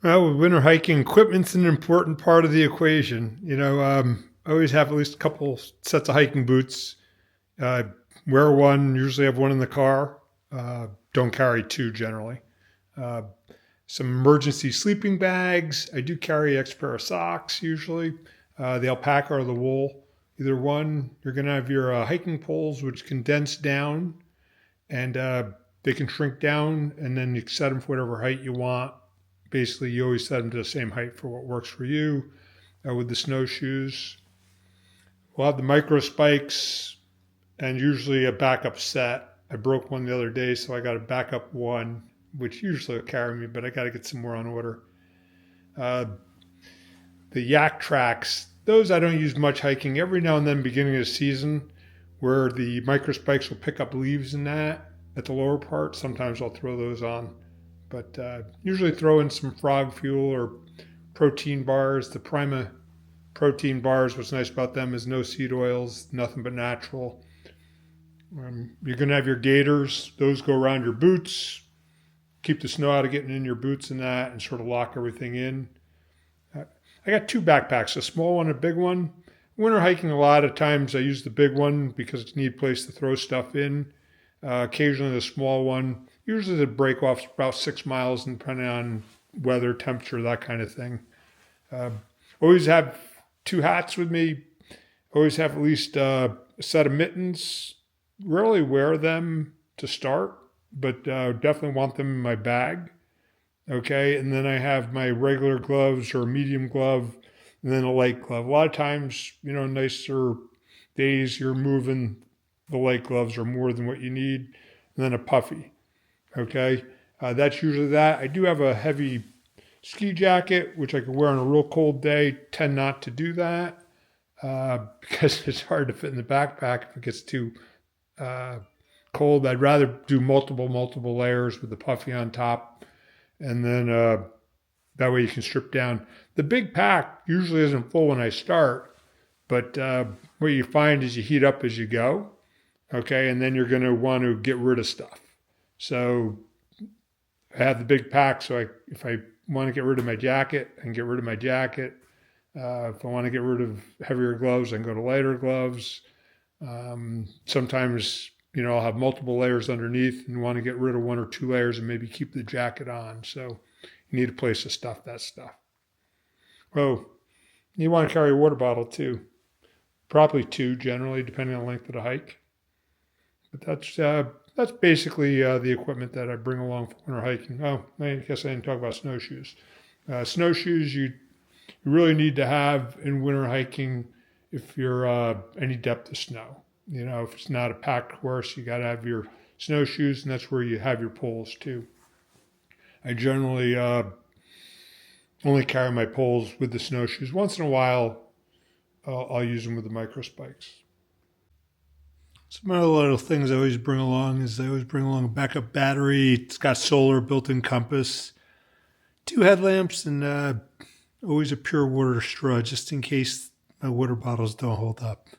Well, with winter hiking, equipment's an important part of the equation. I always have at least a couple sets of hiking boots. Uh, Wear one, usually have one in the car. Don't carry two generally. Uh, some emergency sleeping bags. I do carry an extra pair of socks usually. The alpaca or the wool. Either one. You're going to have your hiking poles, which condense down and they can shrink down, and then you set them for whatever height you want. Basically, you always set them to the same height for what works for you. With the snowshoes, we'll have the micro spikes and usually a backup set. I broke one the other day, so I got a backup one, which usually will carry me, but I got to get some more on order. Uh, the yak tracks, those I don't use much hiking. Every now and then, beginning of the season, where the micro spikes will pick up leaves in that at the lower part, sometimes I'll throw those on. But usually throw in some frog fuel or protein bars. The Prima protein bars, what's nice about them is no seed oils, nothing but natural. You're going to have your gaiters. Those go around your boots, keep the snow out of getting in your boots and that, and sort of lock everything in. I got two backpacks, a small one and a big one. Winter hiking, a lot of times I use the big one because it's a neat place to throw stuff in. Occasionally the small one. Usually the break off's about 6 miles, depending on weather, temperature, that kind of thing. Always have two hats with me. Always have at least a set of mittens. Rarely wear them to start, but definitely want them in my bag. Okay, and then I have my regular gloves or medium glove, and then a light glove. A lot of times, nicer days, you're moving the light gloves are more than what you need, and then a puffy. Okay, that's usually that. I do have a heavy ski jacket, which I could wear on a real cold day. Tend not to do that because it's hard to fit in the backpack if it gets too cold. I'd rather do multiple layers with the puffy on top, and then that way you can strip down. The big pack usually isn't full when I start, but what you find is you heat up as you go, okay, and then you're going to want to get rid of stuff. So I have the big pack, so if I want to get rid of my jacket, I can get rid of my jacket. If I want to get rid of heavier gloves, I can go to lighter gloves. Sometimes, I'll have multiple layers underneath and want to get rid of one or two layers and maybe keep the jacket on. So you need a place to stuff that stuff. Oh, you want to carry a water bottle too. Probably two generally, depending on the length of the hike. But that's basically the equipment that I bring along for winter hiking. Oh, I guess I didn't talk about snowshoes. Snowshoes you really need to have in winter hiking if you're any depth of snow. If it's not a packed course, you got to have your snowshoes, and that's where you have your poles too. I generally only carry my poles with the snowshoes. Once in a while, I'll use them with the micro spikes. Some other little things I always bring along is I always bring along a backup battery. It's got solar, built-in compass, 2 headlamps, and always a pure water straw just in case my water bottles don't hold up.